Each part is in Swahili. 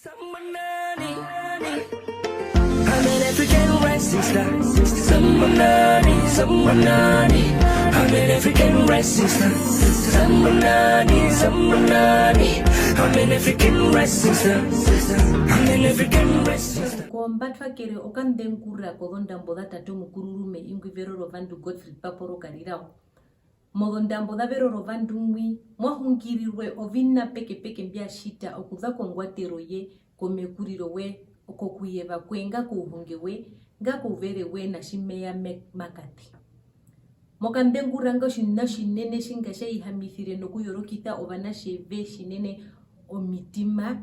Samanani, I'm an African rising star. Samanani, Samanani, I'm an African rising star. Samanani, Samanani, I'm an African rising star. I'm an African rising star. Kwa mbatwa kere okandengura kolondambo da tatu mukururume ingwivero rovandu Godfrey Paporo kalirao. Molondambo da vero rovandu mwi mwahungirirwe ovina peke mbia shita okuza kongwatero ye komekuriro we okokuyeva kwenga kuhungewe nga kuverewe na shimeya makati. Mokandengura ngo shinene shingasha ihamithire no kuyorokita ovana sheve shinene omitima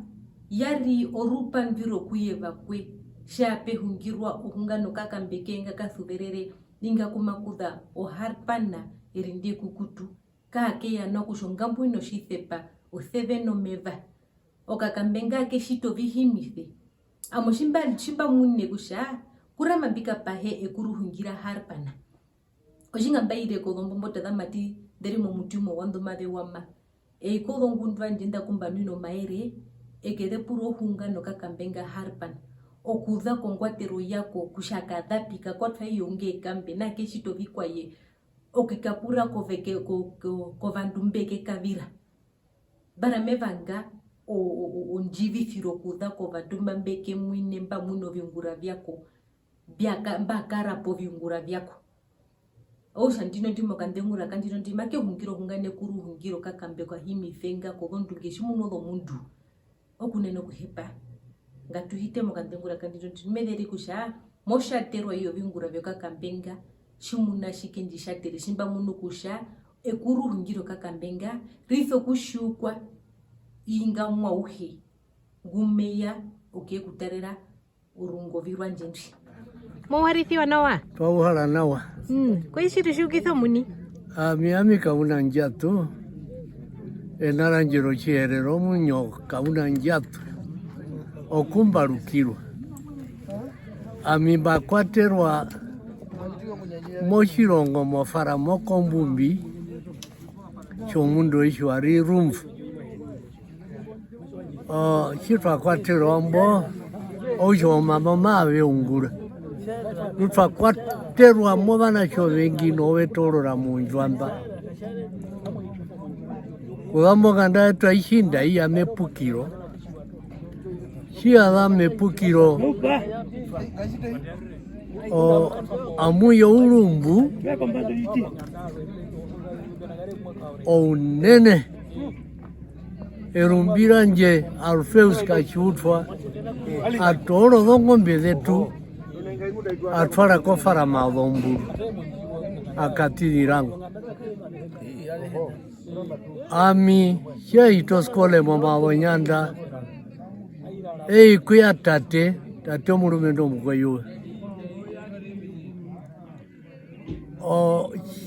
yari orupa mviro kuyeva kwe shape hungirwa ohungano kakambekenga kathuverere ninga kumakuda oharpana erinde kukutu kake ya no kushongambu ino shithepa otheve no meva okakambenga ke shito vihimithe amoshimba chimba munne kusha kurama bika pahe ekuruhungira harpana ojinga baire ko dombo tada mati deri mo mutimo wando made wama ko dongundwa ndinda kumbanino maere ekede puro hungano kakambenga harpana okuza kongwatero yako kushaka dhapika kwa yonge kambe na keshito vikwaye okikapura koveke kovandumbeke kavira bara mevanga onjivi firo kuza kovandumba mbeke mwine mba muno viungura vyako byaka mbakara po viungura vyako shantino ndimo kandengura kandino ndimake hungiro hungane kuru hungiro kakambe kwa himi fenga kovondunge shimuno lo mundu okuneno kuhepa ngatuhite mokandengura kandino ndimederi kusha moshatero iyo viungura vyoka kambenga shimuna shikendi shatere shimba munu kusha ekuru hungiro kakambenga ritho kushukwa inga mwauhe gumeya kutarera urungo virwa njendi Mwarithiwa nawa? Twabuhala nawa. Kwa ishiru shukitho muni? Miami kauna njatu. Enaranjiro chiherero munyo kauna njatu. Okumbarukirwa. Bakwaterwa moshirongo mofara mokombumbi chomundo ishwari rumfu. Chitwa kwaterwa mbo ojo mama mawe ungura. Nutwa kwaterwa mobana chovengi nowe torora munjwamba. Kugamo ganda twaishinda iya mepukiro. Shia mepukiro amuyo ulumbu nene erumbira nje Alfeus kachutwa atoro dhongombe zetu atwara kofara madhomburu akatirirango shia itoskole mwamawonyanda kuya tate omurumendo mukweyo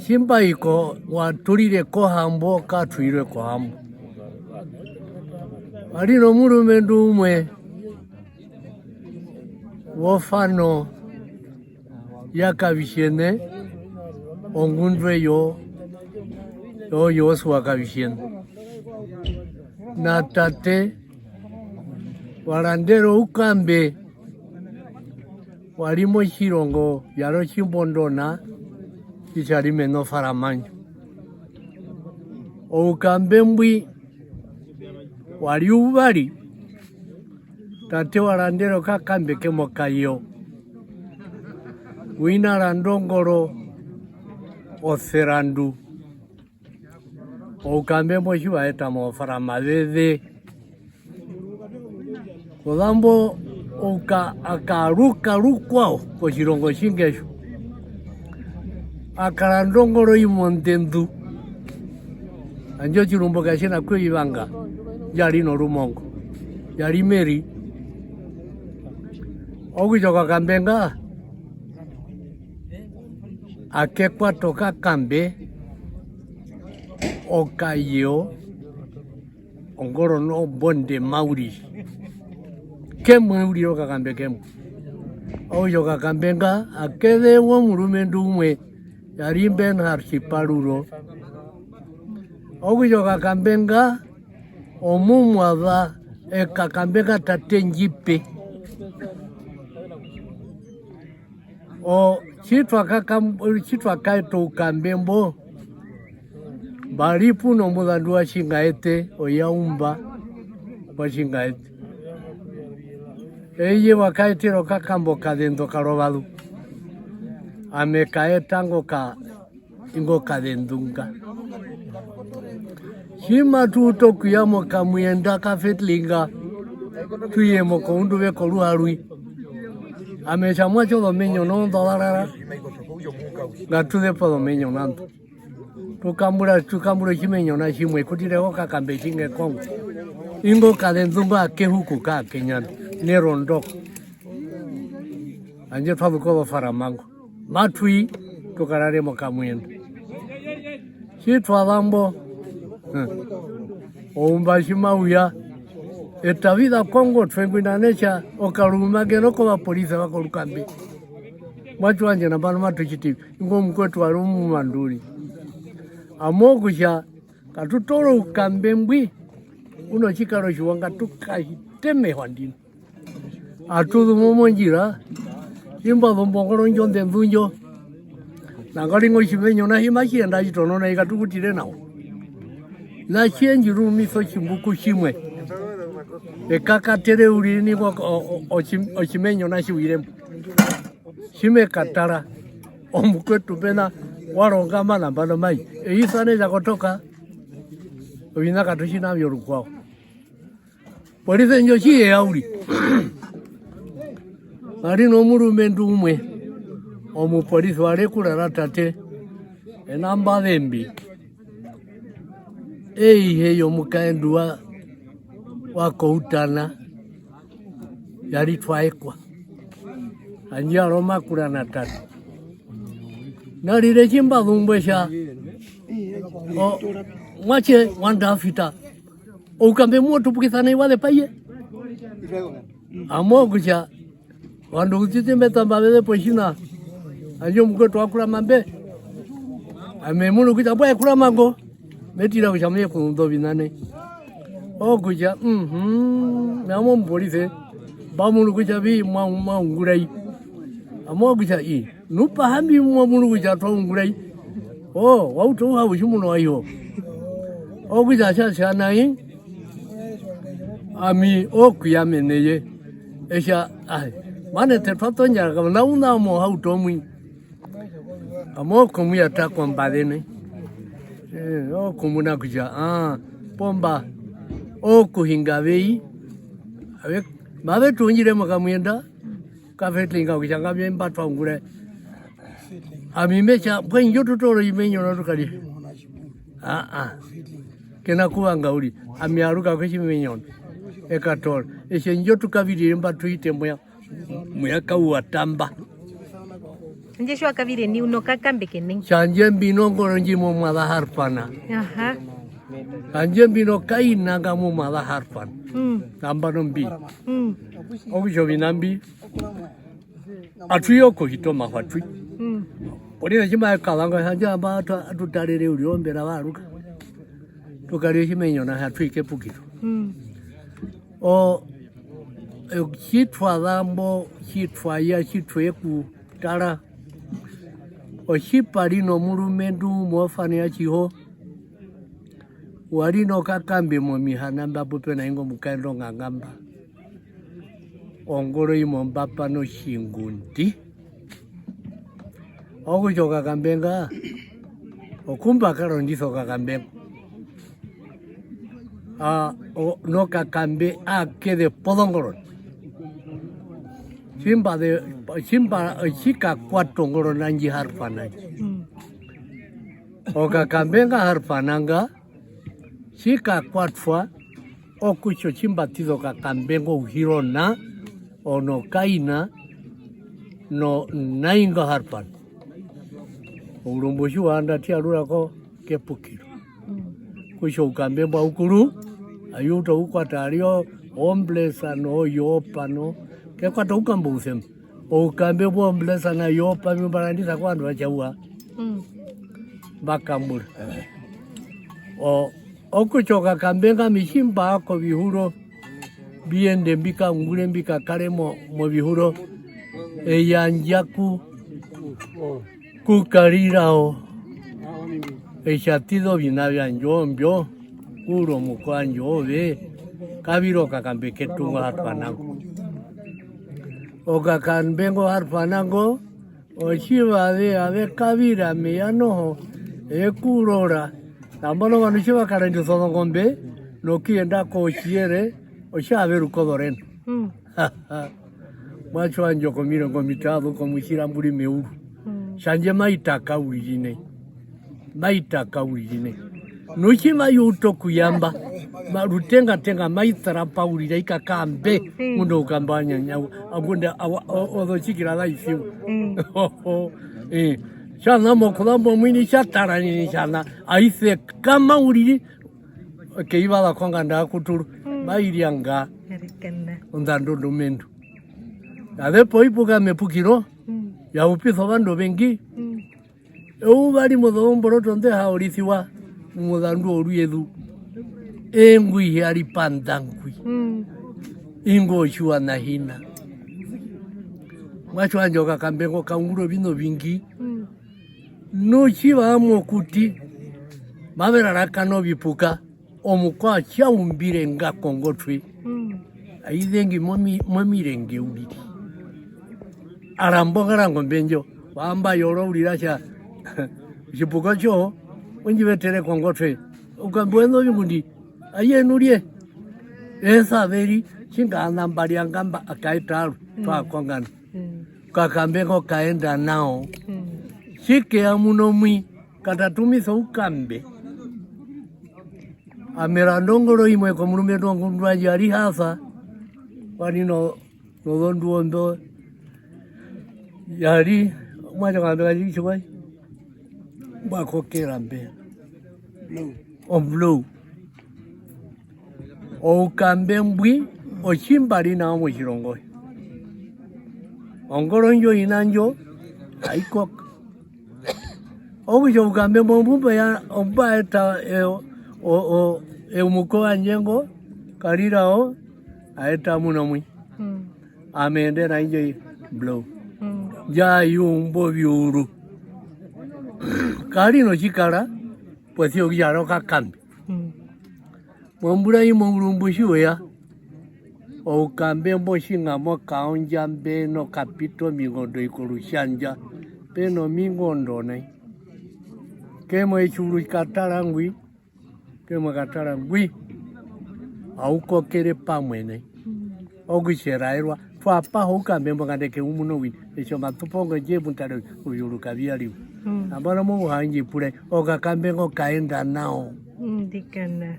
shimba iko watulire kohambo katwire kohambo alino murumendo umwe wofano yakavishene ongundwe yo wakavishene na tate walandero ukambe walimo shirongo yalo chimbondona chichalime no faramanyo ukambe mbwi wali ubali tate walandero kakambe kemokayo wina landongoro oserandu ukambe moshi waeta mo faramadede Kodambo akaruka rukwao kwa chirongo shingesho. Akarandongoro imondendu. Anjo chirumbo kashena kwe ibanga. Yari no rumongo. Yari meri. Ogujoka kambenga. Akekwa toka kambe. Okayo. Ongoro no bonde mauri. Kemu uriyo kakambe kemu. Oyo kakambenga akede wo murumendo umwe yari ben harchipaluro. Oyo kakambenga omumwava Kakambenga tate njipe o chitwa kaito ukambembo baripu no mulandu wa shingaete o yaumba wa shingaete eye wakaitiro kakambo kadendo karovalu amekaetango ka ingo kadendunga shima tuto kuyamo kamuyenda kafetlinga tuyemo ko undu ve ko luarui amechamwa cho domenyo no dolarara gatude po domenyo nanto tukambura chimenyo na chimwe kutire ko kakambe chinge kongo ingo kadendunga kehuku ka kenyana nerondo anje twabu ko faramango matui tukarare mo kamuyenda chitwalambo ombashimauya etavida Kongo twengwinanecha okalumagero ko bapolisi bakolukambi mwachu wanje na bana matuchitivi ingo mkwetu warumu manduri amokusha katutoro ukambe mbwi uno chikaro chiwanga tukahitemewa ndino atudu momonjira imba bombongoro njonde mvunjo nangalingo chimenyo na himachienda chitono na ikatukutire nawo na chenjiru miso chimbuku chimwe ekakatere ulini kwa ochimenyo na chiwiremo chime katara omukwetu pena waronga malambano mai eisane za kutoka obina katushina byorukwao polisi njo chiye yauli ari no murume ndumwe omupolisi walekulala tate enamba thembi heyo mukaendu wakoutana yari twaekwa anjaro makura na tatu narire chimba dhumbesha o mwache wanda fita ukambe moto pukisana iwale paye amogucha wandu utitembe tambavele poshina anjo mkwetu wakula mambe amemunu kuita bwa kula mango metira kuchamye kundo binane okuja namo mpolisi bamunu kuja bi mwangurai amogucha nupa hambi mwamunu kuja twangurai wauto hawo shimuno ayo okuja cha nai ami okuyameneye esha mane te twatonja kama una mo hauto mwi amoko mwi atakwa mbadene okumuna kuja pomba okuhinga bei abe mabe tunjire makamwenda kafetlinga kuchanga byemba twangure amimecha bwenjo tutoro imenyo na tukali kena kuanga uli amiaruka kwechimenyo ekator eshenjo tukabirire mba tuite moya kauatamba nje shwa kavire ni uno kakambe kene chanje mbino ngoro njimo mala harpana aha anje mbino kaina gamu mala harpan namba nombi obijo binambi atuyo ko hitoma fatwi ori chima kalanga hanja bata atutarere uliombera baruka tukari chimenyo na hatwi kepukito o chitwa lambo chitwa ya chitweku tara o chipalino murumendu mofane ya chiho walino kakambe mo mihana mbapo pena ingo mukaendo ngangamba ongoro imo mbapa no shingundi okucho kakambenga okumba karo ndiso kakambenga no kakambe akede podongoro chimba chika kwatongoro nanji harpanaji o kakambenga harpananga chika kwatfwa okucho chimbatizo kakambengo uhirona ono kaina no nainga harpan ulumbushi wanda tiarura ko kepukiro kusho ukambemba ukuru ayuto ukwatario omblesa no yopa no kekwata ukambusem ukambe omblesa na yopa mimbarandisa kwandu wachaua bakambura okuchoka kambenga mishimba ako bihuro biende mbika ngule mbika kale mo bihuro eyanjaku kukarirao eshatido binabya njombyo uro mukwanjobe kabiro kakambeke tungo harpanango okakambengo harpanango oshivave ave kavira meyanoho ekurora nambono vanhu vakarendisa ngombe nokienda koshiere oshave rukodoreno mwacho wanjoko mirongo mitatu komushira mburi meuru shanje maitaka urine nochiva yuto kuyamba rutenga maitsara paurira ikakambe mundo ukambanya nyau agunde odochikira daisiu shana mokulambo mwini shatara nini shana aise kama uriri keiva lakonga ndakuturu bairianga ondandondo mendo avepo ipuka mepukiro ya upiso vandu vengi uvali muthomboroto nde haorithiwa muthandu oru yethu engui ari pandangui ingo shua na hina mwacho anjoka kambengo kaunguro bino vingi no chiva mokuti mavera rakano bipuka omukwa chaumbire nga kongotwe aidengi momirenge uriri arambongara ngombenjo wamba yoro urirasha chipuka cho unjivetere kongotwe ukambweno vingundi ayenurie esa veri chingana mbali angamba akaitaru twakongana kakambengo kaenda nao shike amunomwi katatumisa ukambe amera ndongoro imwe kwa mulume ndongundwaji ari hasa wanino nodonduondo yari mwaja kambega jichwai mbakokera mbe blue okambe mbwi ochimbali na mwichirongo ongoronjo inanjo aikoka obujo ukambe mbumba ya omba eta umukoa njengo karirao aeta munomwi amende na injo blow ya yumbo biuru karino chikara pues yo yaro kakambi mwambura imo urumbushi ya o kambe mboshinga mo kaonja mbeno kapito mingondo ikorushanja peno mingondo nai kemo echuru katarangwi auko kere pamwene ogisherairwa twapa hokambe mbangandeke umuno wini echo matupongo je buntare uyuruka byali abana mu hanji pure okakambe ngo kaenda nao ndikana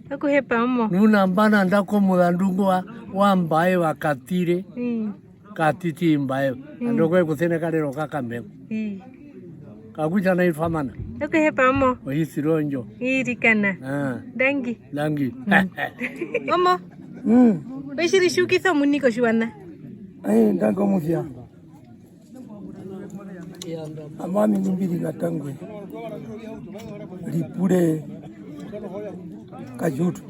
akuhepa mo nuna mbana ndako mulandungu wambaye wakatire katiti mbaye ndokwe kusene kalero kakambe kakuja na ifamana akuhepa mo oyisironjo irikana dangi omo beshiri shukisa muniko shwana ndango mufya amami nimbiri gatangwe lipure kajutu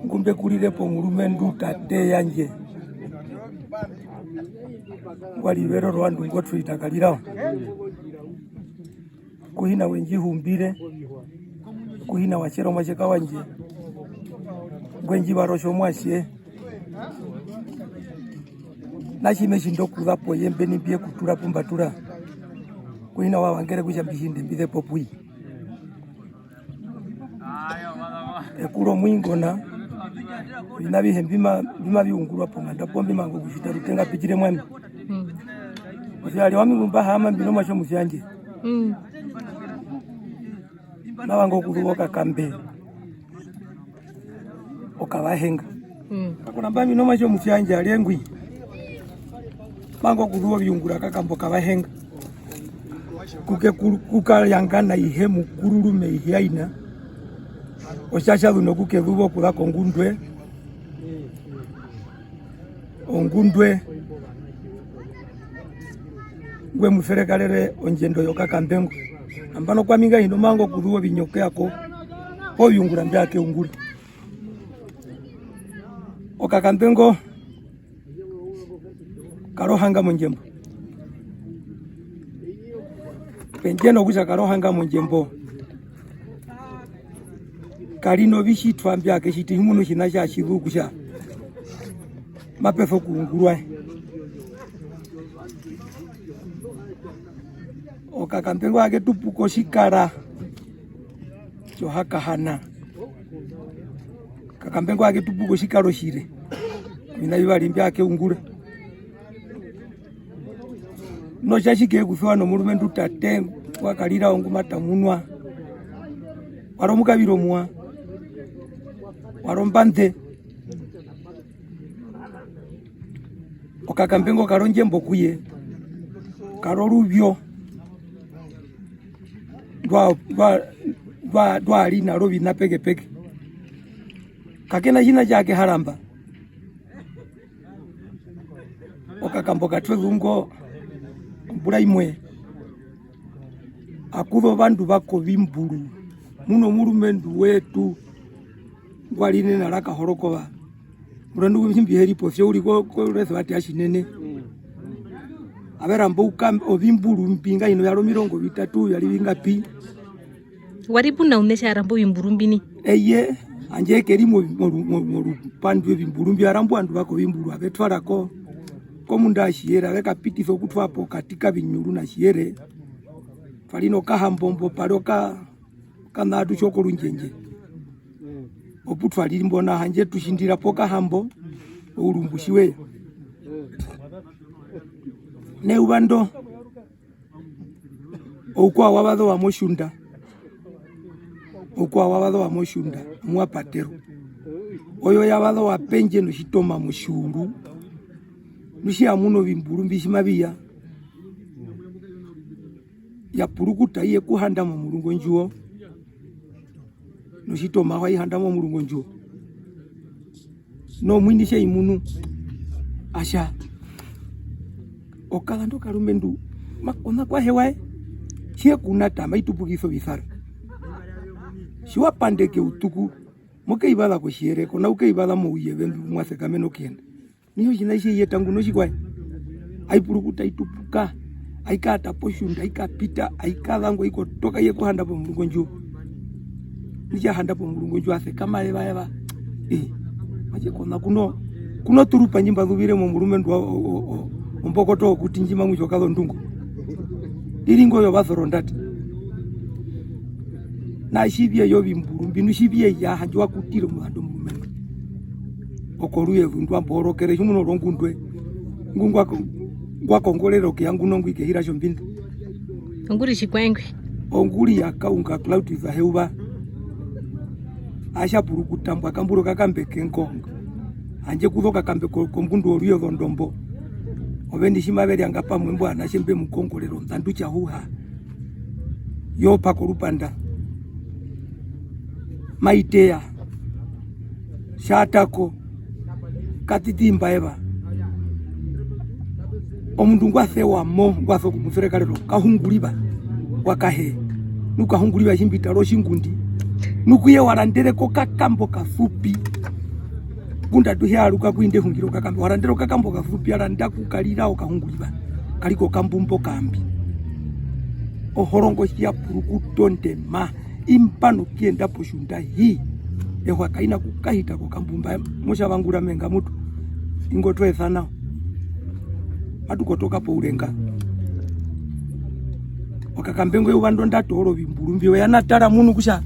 ngumbe kulirepo mulume ndutate yanje walivero rwandu ngotu itakaliraho kuhina wenjihumbire kuhina wachero mwacheka wanje gwenji barosho mwashie nachime shindokudhapo yembe nimbie kutura pumbatura kuhina wawangere kushambishinde mbithe popui ekuro mwingona inabihe bima biungurwa pomanda pombi mango kushita rutenga pichire mwami kushali wami ngumba hama mbino masho musyanje na wango kuruoka kambe okabahenga kakuna mbami no masho musyanje alengwi mango kuruo biungura kakambo kabahenga kuke kukayangana ihe mukururume ihe aina oshasha dhuno kuke dhubo kula kongundwe ongundwe gwe muferekalere onjendo yokakambengo ambano kwa minga ino mango kudhuo binyoke yako ho yungura mbyake unguri Okakampengo karohanga monjembo penjeno kucha karohanga monjembo kalino bishitwa mbyake shiti humuno shina sha shiruku sha mapefo kungurwa Okakampengo ake tupuko shikara johaka hana Kakampengo ake tupuko shikaro shire mina bibali mbyake ungure no chashike kufiwa no mulume ndutate wakalira ongu matamunwa waromuka biromwa warombante Okakampengo karonje mbokuye karorubyo dwa alina robi na peke peke kakena jina jake haramba Okakambo katwe lungo mbura imwe akudo bandu bako bimburu muno mulumendu wetu ngwaline nalaka horokoba murandu wimbi heripo syo uli ko rezo ati ashinene aberambo ukam obimburu mpinga ino yaro 30 yali bingapi waripuna unesha arambo bimburumbini eye anje keri mo pandu bimburumbi arambo andu bako bimburu abetwarako komunda shiera beka pitifo kutwapo katika binyuru na shiere falino kahambombo paroka kanadu choko lunjenje oputwa limbona hanje tushindira poka hambo urumbushiwe ne ubando okwa wabado wa moshunda mwapatero oyo yabado wa penje no shitoma mushuru nushia muno bimburu mbishimabia ya purukuta iye kuhanda mu mulungo njuo no shitoma wa ihanda mu mulungo njuo no mwindishe imunu asha okala ndo kalumendu makona kwa hewae chie kuna tama itupukiso bisara shiwa pandeke utuku moke ibala ko shiere kona uke ibala mo uyebendu mwase kameno kenda niyo jinaishe yetangu no shikwae aipurukuta itupuka aikata poshunda aikapita aikalango iko toka ye kuhanda po mulungo njuo nija handa po mulungo njuo ase kama eva maje kona kuno turupa nyimba dhubire mu mulumendu ombokoto kuti njima mwisho kalo ndungu iringo yo bathorondati na shibye yo bimburu mbinu shibye ya hanjwa kutire mu hando mulumendu okoruye vundwa mborokere humuno rongundwe ngungwa ngwa kongolero kyangu nongwi ke hira shombindu nguri shikwengwe onguri yakaunga cloud za heuba asha puru kutambwa kamburo kakambeke nkonga anje kuzoka kambeko kombundu oruyo ndombo obendi shimaberi angapa mwembo anashembe mukongolero ndandu cha huha yo pakorupanda maitea shatako katitimba eva omundu ngwase wamo ngwaso kumuserekalero kahunguliba wakahe nukahunguliba shimbita lo shingundi nukuye warandere ko kakambo kafupi kunda tuhiaruka kuinde hungiro kakambo warandero kakambo kafupi aranda kukalira okahunguliba kaliko kambumbo kambi ohorongo shia purukutonde ma impano kienda poshunda hii ehwa kaina kukahita ko kambumba musha bangura menga mutu ingotwe sana atukotoka po ulenga Okakampengo yubando ndatoro bimburu mbyo yanatara munu kusha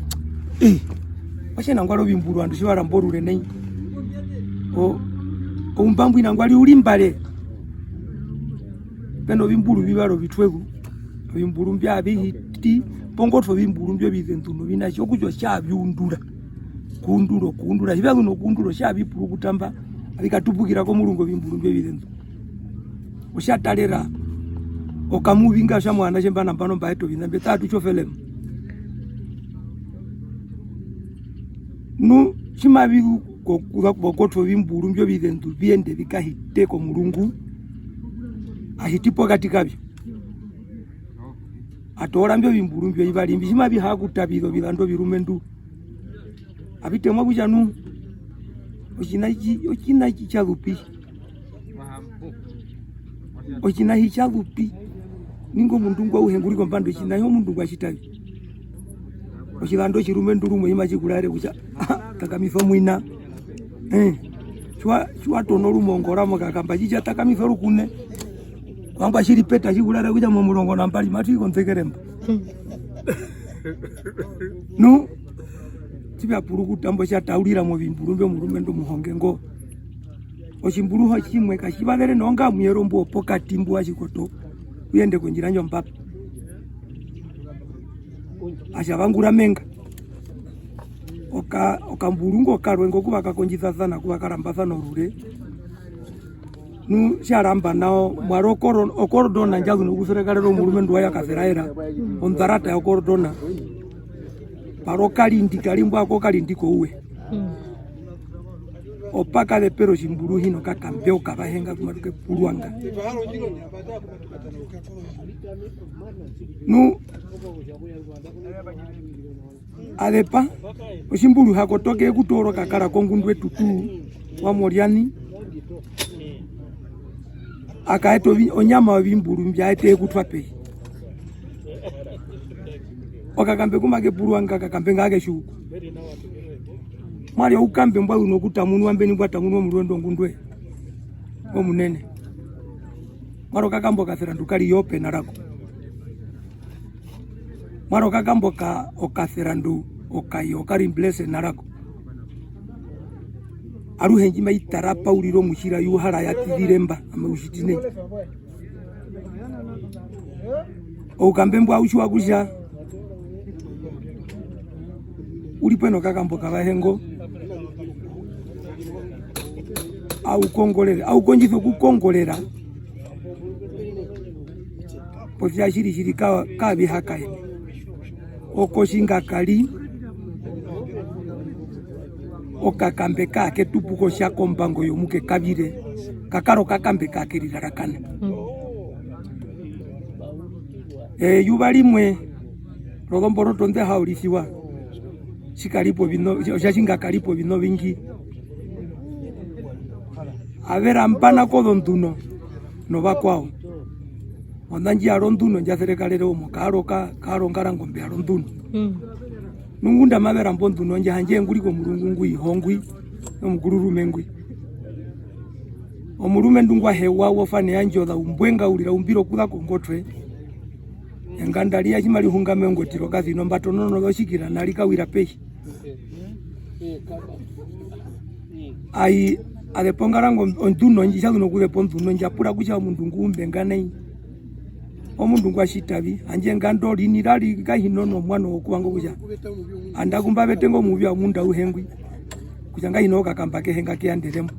wachena ngwalo bimburu andu shiwara mborure nei umbambu inangwali ulimbale peno bimburu bibaro bitwegu bimburu mbya bihiti pongotho bimburu mbyo bizentuno binasho kujo sha byundura kundura hibagu no kunduro sha bipuru kutamba abikatupukira ko mulungo bimburu mbyo bizentu ushatalera okamuvinga sha mwana chemba nambano mbaito binambe tatu chofelem nu chimabigu kokuza kubokotho bimburu mbyo bizentu biende bikahite ko mulungu ahitipo katika byo atora mbyo bimburu mbyo ibalimbi chimabi hakutabizo bilando birumendu abitemwa kujanu ochina chichalupi ochina hichalupi ningo mundu ngwa uhenguri kwa mpando china yo mundu ngwa chitavi ochilando chirume ndurumo imachikulare kucha takamifa mwina chwa tono rumongora mukakamba chicha takamifa rukune wangwa chiripeta chikulare kucha mumulongo na mbali matu ikonzekeremba no tiba puruku tambo cha taulira mu bimbulumbe murume ndo muhonge ngo ochimbuluho chimwe kashibalere nonga muyerombo opokati mbu achikoto uyende kunjira nyomba achavangura menga okambulungo karwengo kuba kakonjisa sana kuba karamba sana rure nu charamba nao mwarokoro okordona njagu nokuserekalero murume ndo yakazeraera onzarata ya okordona parokali ndikalimbo akokali ndiko uwe opaka de pero chimbulu hino kakambeo kabahenga kumaruke puluanga nu adepa ochimbulu hakotoke kutoro kakara kongundwe tutu wa moriani akaeto onyama wa bimbulu mbyaete kutwape okakambe kumake puluanga kakambe ngake shuku mwali ukambe mbwa unokuta munu ambeni mbwa tamunwa mruendo ngundwe omunene mwaro kakambo kathera ndukali yope narako mwaro kakambo ka okathera ndu okayo okari blesse narako aruhenji maitarapa uriro mushira yuhara yatiremba amushitine okambe mbwa ushwa kusha ulipeno kakambo kabahengo au kongolera au konjitho kukongolera posia shiri ka bihaka ene okoshinga kali okakambe kake tupuko sha kombango yomuke kabire kakaro kakambe kake lirarakana yubalimwe rogomboro tonde haulisiwa shikalipo bino shashinga kalipo bino bingi avera mpana kodo nduno no bakwao ondanji aronduno njaserekalere omo karo ngarango mbe aronduno nungunda mavera mbonduno nje hanje nguliko mulungu ngui hongwi nomugururu mengwi omurume ndungwa hewa wofane yanjo da umbwenga ulira umbiro kula kongotwe engandalia chimali hunga mengo tiro kazi no mbatonono loshikira nalikawira peshi ai adepongarango onduno njisha no kule ponduno njapura kucha mundu ngumbe nganai omundu ngwashitabi anje ngando linirali gahinono mwana okuwango kucha andakumba betengo mubya munda uhengwi kucha ngahino kakamba kehenga kianderemo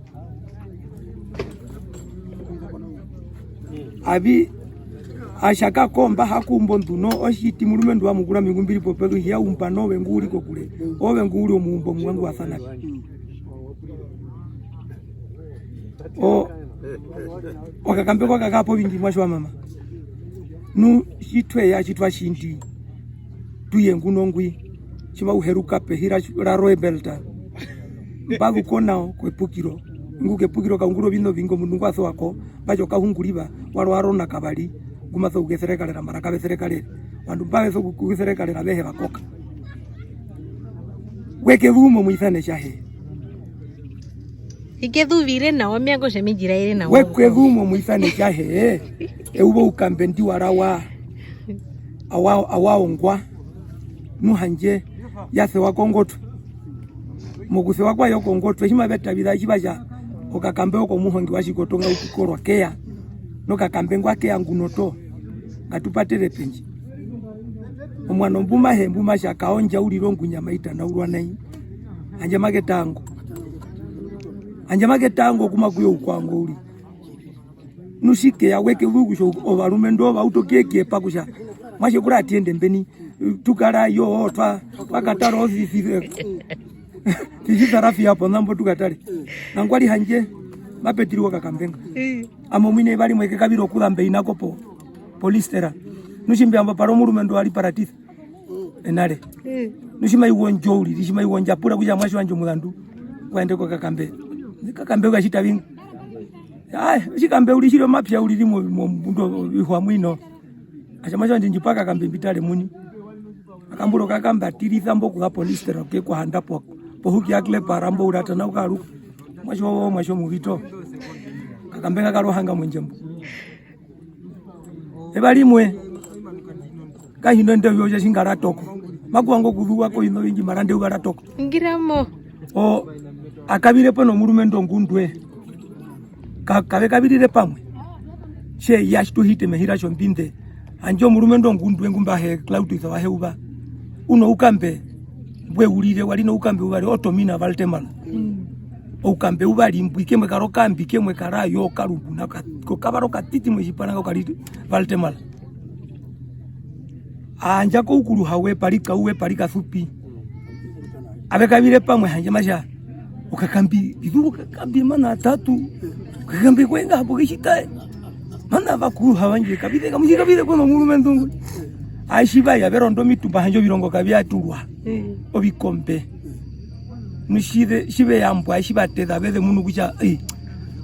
abi ashaka komba hakumbo nduno oshiti mulume ndo amugura migumbiri popelo hiya umpano wenguli kokule owe nguli omumbo mwangu wasana okakambe kwa kakapo bingi mwashwa mama nu shitwe ya chitwa shindi tuye ngunongwi chima uheruka pehira la roebelta bagu konao kwepukiro nguke pukiro kaunguro bino bingo mundu aso wako bajo kahunguliba waro na kabali gumaso ugeserekalera maraka beserekalera bandu babeso kugeserekalera behe bakoka weke vumo muisane shahe ikethuvire nao miago sheminjira ire nao weke vumo muisane shahe eubo ukambe ndi warawa awaongwa nuhanje yase wakongoto muguse wakwa yokongoto hima beta bidha chibaja okakambe oko muhongi washikotonga ukukorwa kea nokakambe ngwake yangunoto ngatupatire penji omwana mbuma hembuma shakaonja uliro ngunyama itana ulwa nai anje magetango kumakuyo ukwango uli nushike yaweke vugusho ovarume ndo vautokieke pakusha mwashe kura atiende mbeni tukara yo twakatara ofisi tishitarafi hapo nambo tukatare nangwali hanje mapetiriwa kakambenga amo mwine bali mweke kabiro kula mbe inako polistera nushimbe amba paro murume ndo ali paratisi enale nushima iwonjo uli nishima iwonja pura kuja mwashi wanjo mulandu waende kwa kakambe Kakambe ukashita vingi. Chikambe ulishiro mapya ulilimo mbundo ihwa mwino. Achamacho ndinjipaka kambe mbitale muni. Akambulo kakamba tiriza mboku ka police ke kwa handapo. Pohuki akle parambo uratana ukaru. Mwasho muvito. Kakambe kakarohanga mwenjembo. Ebalimwe. Kahindo ndeyo ya shingara toko. Makuango kuduwa ko ino wingi marande ugara toko. Ngiramo. Akabire pono murumendo ngundwe. Kabe kabirire pamwe. She yashtu hite mehira chombinde. Anjo murumendo ngundwe ngumba he cloud za waheuba. Uno ukambe bwe ulire walino ukambe ubali otomina valtemala. Ukambe ubali mbwike mwe karoka mbike mwe karayo karubu na ko kabaro katiti mwe jipananga kaliti valtemala. Anja ko ukuru hawe palika uwe palika fupi. Abe kabire pamwe hanje masha. Ukakambi bidu ukakambi mana tatu. Ukakambi kwenga hapo kishitae. Mana bakuru hawanje kabire kamushikabire kono murumendo ngwe. Aishiba ya berondo mitumba hanjo birongo kabya turwa. Obikombe. Nushide shibe yambo aishiba teza beze munu kucha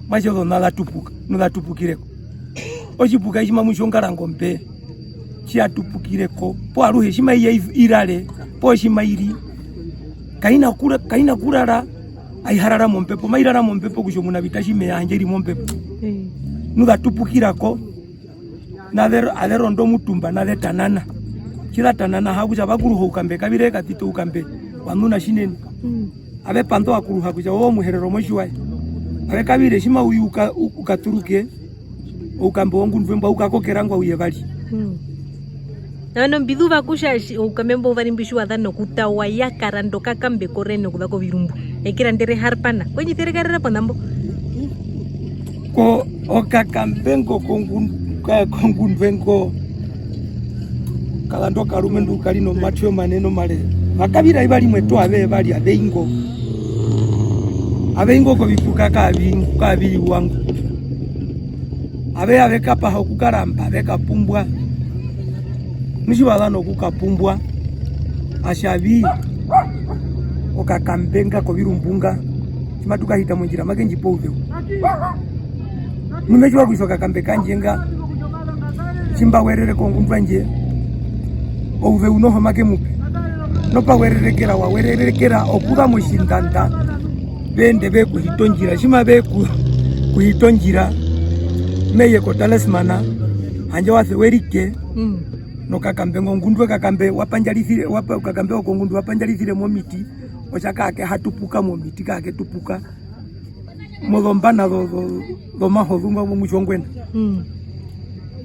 macho do nala tupuka nula tupukireko. Ochipuka ishima mushongara ngombe. Chia tupukireko. Po aruhe shima irale. Po shima iri. Kaina kurara aiharara mompepo mairara mompepo kushomuna bitashi me anjeri mompepo. Nula tupukirako. Nade rondo mutumba nade tanana. Kila tanana hakuja bakuru ukambe kabire katito ukambe wanuna shineni. Abe pando akuru hakuja muherero moshiwai. Abe kabire shima uyuka ukaturuke ukambe wangu ndwemba ukakokerangwa uyebali. Nano mbidu bakusha ukamembo varimbishwa dhano kutawa yakarando kakambe koreno kudako virumbu. Ekira ndere harpana. Kwenye teregarera panambo. Ko okakambengo kongundwengo kalando karumendu kalino matyo maneno male makabira ibali mweto abe bali abeingo ko bipuka kabiri wangu abe kapa hokukaramba abe kapumbwa mishibala kukapumbwa ashabi okakambenga ko birumbunga kimatuka hita munjira makenji povyo nimejua kusoka kambe kanjenga chimba werere kongundwa nje ouve unoho make mupe nopa wererekera wa wererekera okuga mushindanda bende be kuhitonjira shima be kuhitonjira meye ko talismana anje wase werike no kakambe ngundwe kakambe wapanjalisire kakambe okongundwa wapanjalisire mo miti ochaka ake hatupuka mo miti kake tupuka modombana do mahodunga mo mushongwena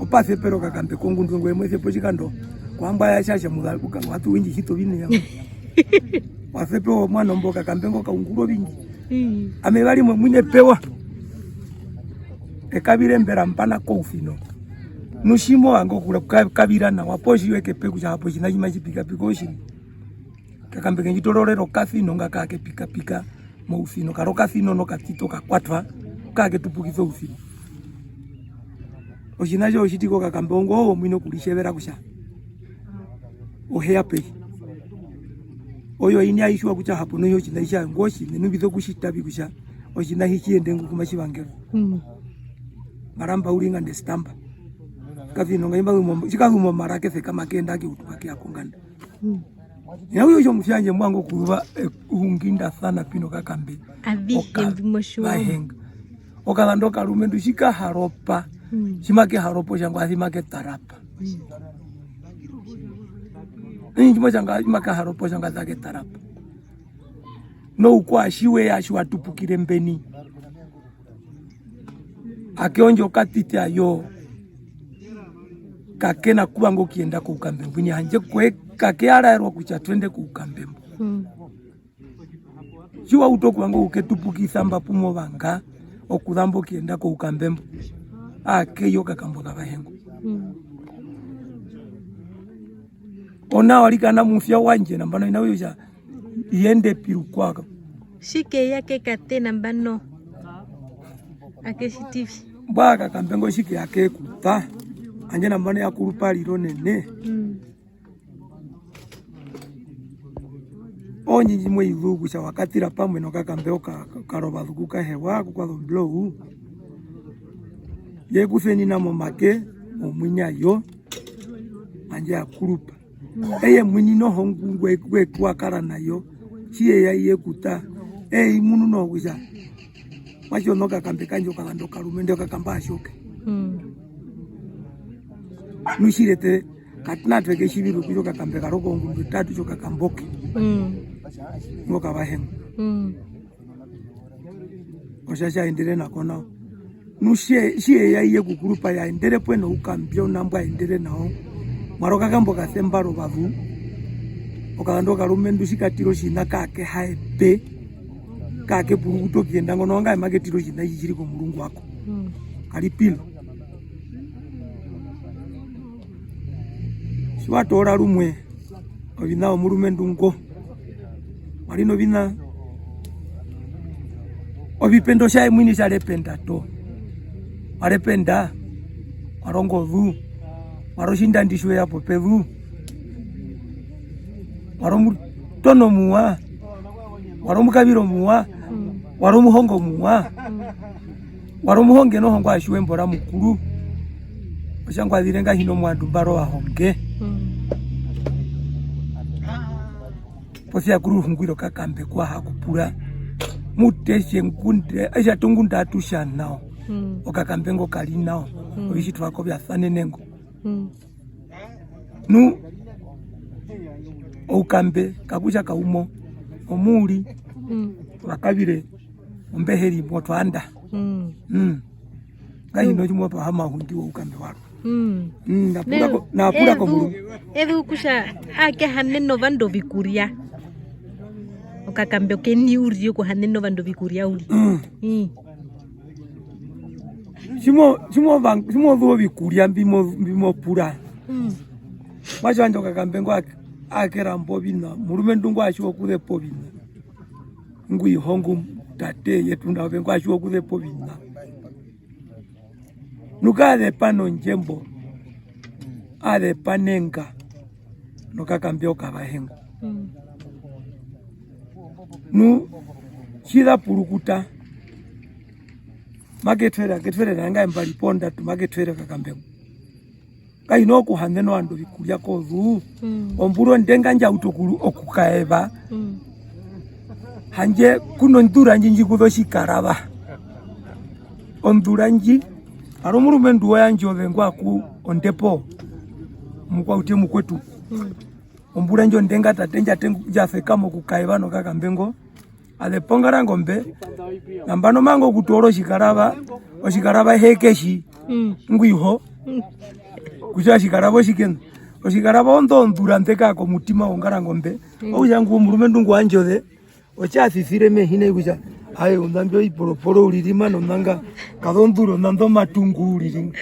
opase pero kakambe kongundwe ngwe mwese pochikando kwamba ya shasha mugaruka watu wengi hito bine ya wasepewa mwana mboka kambengo kaunguro bingi amebali mwine pewa ekabire mbera mpana koufino nushimo wango kula kabira na waposhi weke peku cha hapo shina jima chipika pikoshi kakambe njitololero kafino ngakake pika pika mo ufino karoka fino no katito kakwatwa kake tupukizo ufino oshinajo oshitiko kakambongo mwino kulishebera kusha oheya pe oyo ini aishwa kucha hapo no yo chinaisha ngoshi nenubizo kushitabi kusha oshina hichiende ngukumashibangero maramba ulinga ndestamba kafino ngaimba chikahumo marake feka makenda ki utupake akonganda yawo yo mufyanje mwango kuba unginda sana pino kakambe abihe mbimoshuwa bahenga okalando karume ndushika haropa chimake haropo changu athimake tarapa Ninjimo changa makaharopo changa zake tarapa. No kwa shiwe ashwa tupukire mbeni. Akionjo katiti ayo. Kakena kubango kienda ku ukambembu ni anje kwe kake araerwa kucha twende ku ukambembu. Shiwa utokubango uketupuki samba pumo banga okudambo kienda ku ukambembu. Akeyo kakambo kabahengo. Ona walikana mufya wanje nambano inaweja iende piru kwako shike yake kate nambano akeshitivi baka kambengo shike yake kuta anje nambano ya kurupa liro nene Onyi mwe ithugu cha wakatira pamwe no kakambeo karoba thukuka hewa kwa blow. Ye kuseni na momake omwinya yo anje akurupa. Eye mwini no hongu gwe kwa kara nayo. Chie ya ye kuta. Munu no guja. Macho no kakambe kanjo kalando karumende kakamba ashoke. Nushirete katina tweke shibiru kujo kakambe karoko ngundu tatu cho kakamboke. Ngoka bahenga. Oshasha endere na kona. Nushie ya ye kukurupa ya endere pweno ukambio nambwa endere nao. Maroka kamboka sembaro babu. Okando karumendu shikatiro shina kake haebe. Kake purukuto kienda ngono nga maketiro shina yichiri ko mulungu wako. Kalipilo. Shiwatora rumwe. Obina omurumendu ngo. Marino bina obipendo sha mwini sha penda to arependa arongo vu maroshinda ndishwe yapo pevu maromu tono muwa maromu kabiro muwa maromu hongo muwa maromu honge no hongo ashwe mbora mukuru oshangwa direnga hino mwandu baro ahonge posia kuru hungwiro kakambe kwa hakupura muteshe ngunde aisha tungunda atusha nao okakambengo kali nao obishi twako bya sanenengo nu okambe kakusha kaumo omuli wakabire ombeheri motwanda ngai no jumo pa hama hundi wo ukambe waro na pura ko mulu edu kusha ake haneno vando vikuria okakambe keniuri ko haneno vando vikuria uri simo vo vikuria mbimo pura machanja okakambe ngo akera mbobina murume ndungu ashiwo kule pobina ngui hongu tate yetunda vengo ashiwo kule pobina nukade pano njembo ade panenga nokakambia okabahenga nu shida purukuta maketwera nanga mbali ponda tu maketwera kakambia kai no kuhaneno ando bikuria ko zu omburo ndenga nja utokuru okukaeva hanje kuno ndura njinji kudo shikaraba ondura nji aromuru nduwa yanje ovengwa ku ondepo mukwa utie mukwetu ombura njo ndenga tatenja jafeka mo kukaeva no kakambengo ale pongara ngombe nambano mango kutoro shikaraba oshikaraba hekeshi ngwiho kusha shikaraba shiken oshikaraba ondo durante ka ko mutima ongara ngombe oyangu murume ndungu anjode ocha sisire me hine kusha ayo undambyo iporoporo ulirima no nanga kadonduro nando matungu uliringa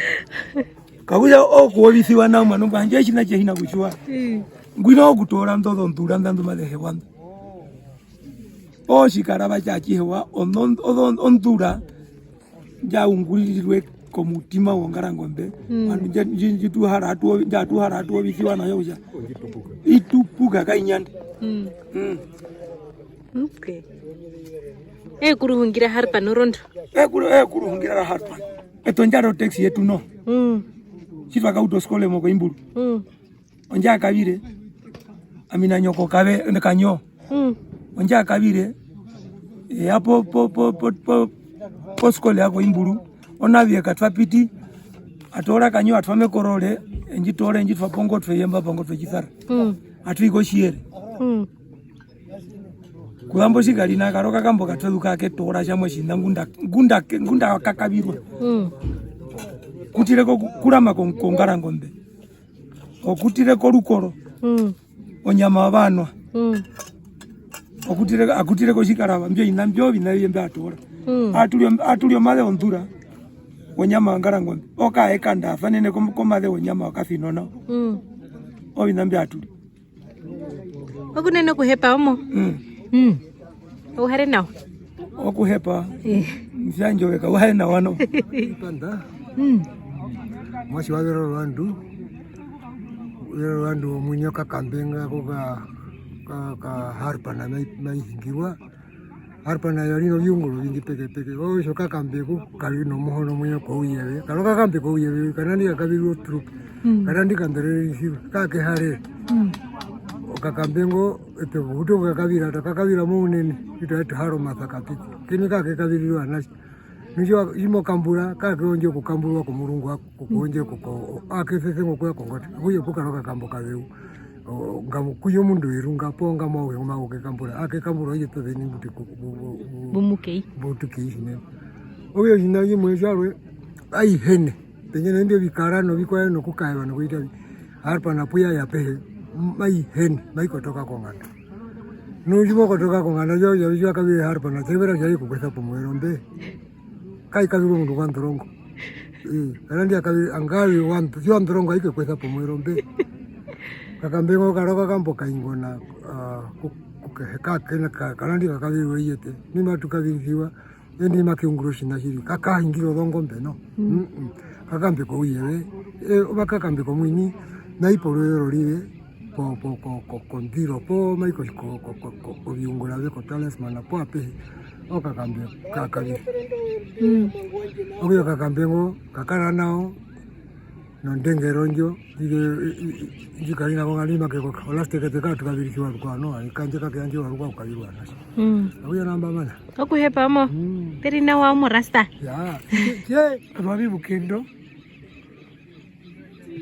kakuja okuobisiwa na mwana mbanje china chehina kushwa ngwino kutora ndodo ndura ndandu malehe wanda shikaraba cha chihewa ondura ja ungulirirwe ko mutima wongara ngombe anu jitu haratu obisiwa na yoja itupuka kainyanda okay kuruhungira harpa norondo kuruhungira harpa etonjaro taxi yetu no chitwa kauto skole moko imbulu onja kabire amina nyoko kabe kanyo onja kabire hapo po skole yako imbulu onavye katwa piti atora kanyo atwame korole enjitore njitwa pongo tweyemba pongo twechithara atwiko shiere kulambo shikalina karoka kambo katweduka ke tora chamwe shinda ngunda kakabirwa kutire ko kurama kongara ngombe okutire ko rukoro onyama abanwa akutire ko shikaraba mbyo inambyo binayembe atora atulio male ondura onyama ngara ngombe oka ekanda fanene ko male onyama wakafinona obinambyo atuli okunene kuhepa omo uhare nao okuhepa mshanjo weka uhare na wano panda mwasi wa Rwanda munyoka kambenga koga ka harpana mai hingirwa harpana yarino yungulu vingi peke o shoka kambeku kalino mohono mwenye ko uyewe kaloka kambe ko uyewe kanani akabiro trup kanandi kandere isiru kake hare okakambengo epe buto kakavira takakavira munene ita haro mathakapiti kini kake kavirirwa nashi nijo imo kambura kake onje kukambulwa ku mulungu wako kuonje kuko akefefe ngokwa kongota kuye kukaloka kambo kaveu ngamu kuyo mundu irunga ponga mawe ke kambura ake kambura yepe veni buti bumukei butuki ne oyo jinayi mwezarwe ai hene penyene ndio vikarano vikwayo no kukaiwa no kuita harpa na puya ya pehe mai hene mai kotoka kongana no jumo kotoka kongana yo kabi harpa na tebera jai kukwesa pomwerombe kai kabi mundu kwantorongo ndio kabi angali wantu yo antorongo ike kwesa pomwerombe kakambengo karoka kambo kaingona kukekakena kanandi kakabi weyete nima tukabiriwa endi makiungurushi na shiri kaka ingiro dongo mbeno kakambe ko uyewe bakakambe ko mwini na iporo riwe po ndiro po maiko ko viungula ve ko talisman po ape o kakambe kakabi oyo kakambengo kakara nao no ndengeronjo jikalina ko ngalima ke ko laste ke ka tukabiriwa ko no kanje ka kanje wa ko kabirwa nashi oyo namba mana okuhepa mo terina wa mo rasta ya ababi bukendo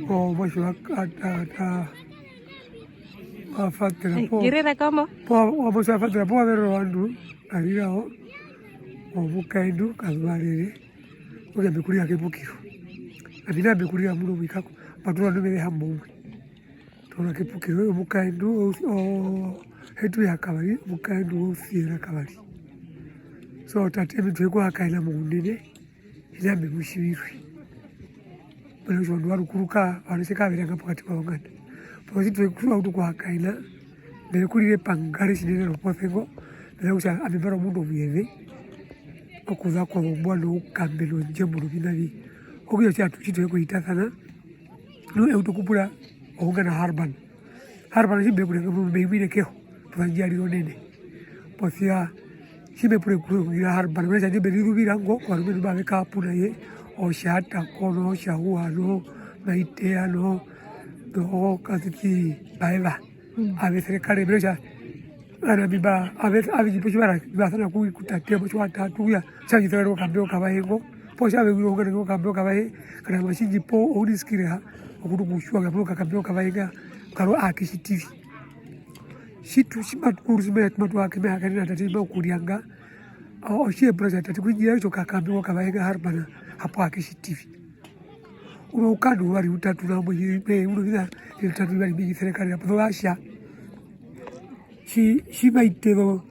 o boshwa ata afatira po girera kamo po boshwa afatira po avero andu alirao o bukendo kabarere oge bikuria ke bukiro abina bikuria mulo wikako patula ndomere hamwe tona ke bukiro bukendo o hetu ya kabari bukendo ofira kabari so tatemi twekwa akaina munene ilambe mushirwi bana jo ndwaru kuruka aniseka biranga pakati pa wangana pozi twekwa utukwa akaina bere kurire pangari sinene ro pofengo bere usa abibaro mundo buyeve okuza kwa bwana ukambelo njemuru binabi okuyo cha tuchitwe ko itakana no eutukupura ogana harban jibe kuranga mbebire keho twanjali onene posia sibe pure kugira harban mesa jibe rubira ngo kwa rubi babe kapuna ye o shata kono shawa no maitea no do katiki baiba ave serikali breja ana biba ave jipushibara basana kuitatia bocho watatu ya changi tero kambio kabayengo posha ave ngo kambio kabaye kana mashinji po odiskire ha okudu kushwa kambio kambio kabayenga karo akishi TV shitu shimatukuru simet matu akime akana tatiba kurianga o shie project atikunjira cho kakambiwa kabayenga harbana hapo akishi TV uno ukadu wali utatu na mwe uno bila utatu wali bigi serikali hapo washa shiba itero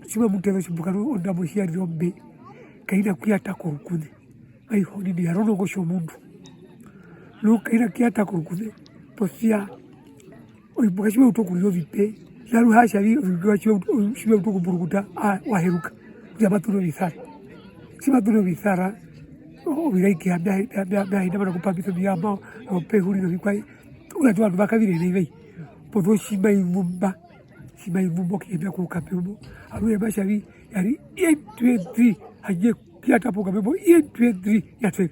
shiba mutero shibukano ondamo shia rombe kaina kuyata kurukune ai honi ni arono go shomundu lo kaina kuyata kurukune posia oi bukashiba utokuliyo vipe naru hasha vi shiba utokuburukuta waheruka jamaturo bisara simaturo bisara obiraiki abya ina kupambisa biyama opehuri no bikwai unajua bakabire nei podo shiba imumba kibya ku kapemo aruye bashavi yari 823 haje kiata po kapemo 823 yatwe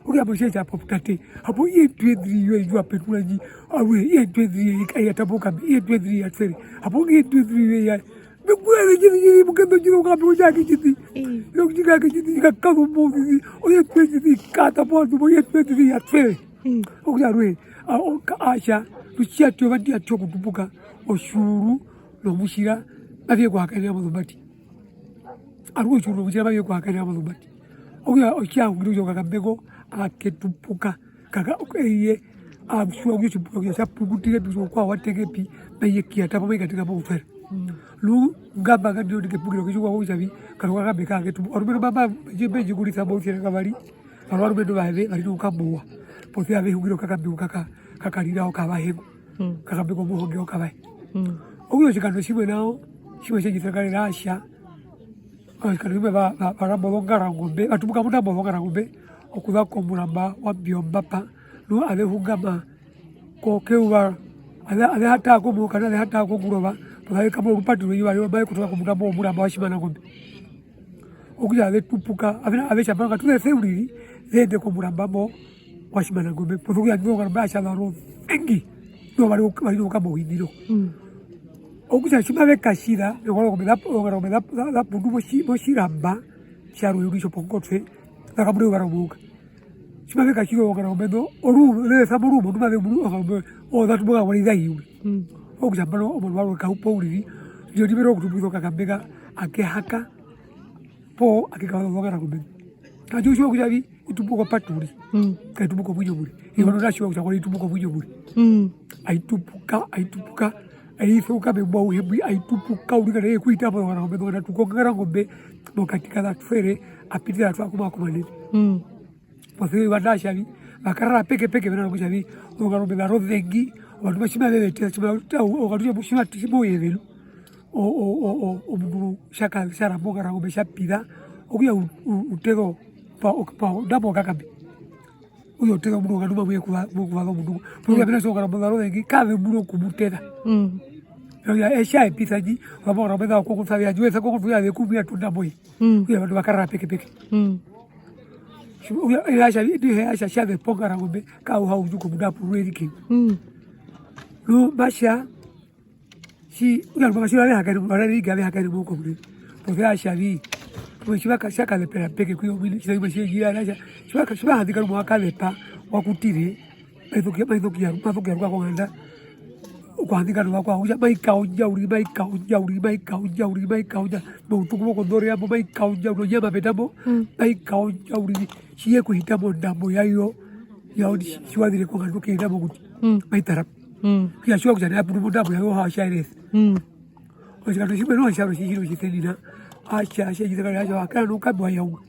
uga boshe cha poptate hapo 823 yo ijua petulaji aruye 823 ikayata po kapemo 823 yatwe hapo 823 ya Bukwe jiji bukendo jiro kapemo jaki jiji yo jiga jiji kakabu bozi oye 823 kata po 823 yatwe uga aruye asha tuchia tobadi atoko kutubuka oshuru no mushira bavye kwa kanya amazubati arugo shuru no mushira bavye kwa kanya amazubati oya okia ngiro kakambego aketupuka kaka okeye amshua ngiro chipuka ya sapugutire bizo kwa wategepi baye kia tapo mega tika bo fer lu ngamba kandio dikepugiro kichwa kwa usavi karuka kabeka aketu orubero baba jebeji kuri sabo kire kabari orubero bave ari ukabwa posia ave ngiro kakambego kakarira okabahego kakambego muhoge okabahe oyo chikano shimwe nao shimwe chejisekale rasha karibe barambolongara ngombe atubuka muda bolongara ngombe okuza komulamba wa biombapa no ave hungama ko keuwa ale hata kumuka na hata kukuroba pale kama upatu wenyewe wale bali kutoka kumugamba omulamba washimana ngombe okuja ale tupuka ave chapanga tule seuliri zende kumulambamo washimana ngombe pokuja ndio ngamba ashala ro engi no bali kama uhindiro okuja chimave kashira ngoro la pundu boshiramba charo yurisho pokotwe nakabure barabuka chimave kashira ngoro mendo oru le saburu mundu mave mundu ngombe o that boga wali dai okuja balo omulwalo ka upuliri ndio libero kutubizo kakambeka akehaka po akikawa ngara ngombe kajushwa kujabi itubuko paturi kaitubuko bunyo buri ibono rashwa kujakora itubuko bunyo buri aitupuka aifuka be bwa uhebi aitupuka urigara kuita pa ngara ngombe ngara tukongara ngombe bokatika that fere apitira twakuma kumanene posi wadashabi bakarara peke bena kujabi ngara ngombe rodhengi watu bashima bebete chima okatuja bushima tishimo yevelu o mundu shaka sara boga ngombe shapida okuya utego pa dabo kakambi uyo tega mundu ngaduma mwe kuva mundu porque apenas ngara ngombe rodhengi kave mundu kumutera ya esha episaji wabo ngara ngombe ko kusabia jueza ko kuya vekumia tunda boy uya watu bakarara peke uya asha ndi asha shave ponga ngombe ka ujuko mudapu rweliki no basha si uya bashira le hakari barari gabe hakari boko bure porque asha vi kushaka shaka le pera peke kuyo bili sai bashi gira asha shaka hadika mu akalepa wakutire baithokia kwa nganda kwandika ndo kwa uja baika uja mutuko ko dore abo baika uja ndo yaba betabo baika uja uri shiye kuhita mondambo yayo yaudi shiwadire ko ngando ke ndabo kuti baitara kia shwa kujana apu mondambo yayo ha shaires oja ndo shibeno sharo shiro shitenina acha jitaka yajo akana no kabwa yawo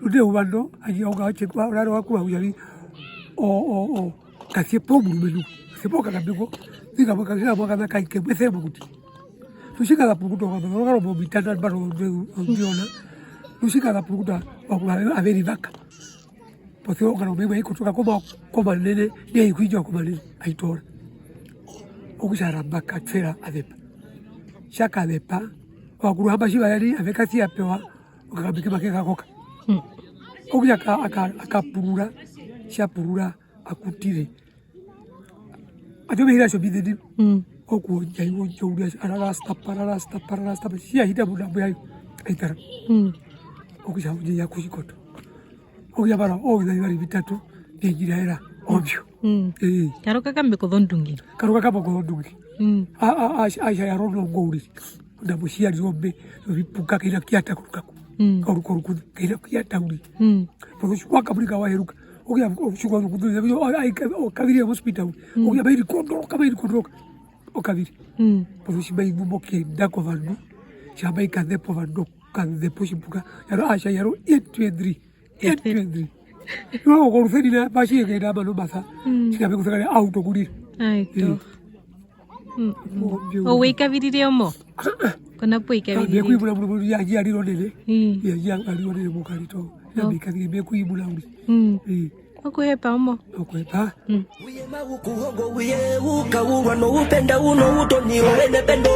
ude ubando aji oga ache kwa raro wakua ujabi o kasi pobu melu sepoka kabiko diga boka kila boka na kai ke pese bukuti tushika la pukuto kwa ngaro bo bitanda baro ndiona tushika la pukuta kwa averi vaka pote ngaro mwe ikutoka koma nene ye ikwijwa koma nene aitora okushara baka tsera adepa shaka lepa wakuru hamba shiba yali avekati apewa ukakabiki makeka koka okuja akapurura shapurura akutire ajobe hira shobidedi oku jaiwo jowuri ararasta pararasta siya hida muda boya aitara okuja uje yakushikoto okuja bara oga bari bitatu ngira era obyo karoka kambe ko dondungi aisha ya rono ngori ndabushia zombe vipuka kila kiata kurukaku karukoruku kila kiata uri pozo waka bulika waheruka okuya kushukwa kuduza byo kabiri hospital okuya bayiri kondroka okabiri pozo shibai buboke ndako vandu shabai kadepo vandu kadepo shipuka yaro asha yaro 823 no korufeni na bashi ke da mano basa shikabe kusakale auto kuri aito owe kabiri omo kona poi kabiri be kuibula mu ya aliro nene ya aliro nene mukalito ya bikabiri be kuibula uri okuhepa omo okuhepa uye magukuhogo uye ukaurwa no upenda uno utoni wene pendo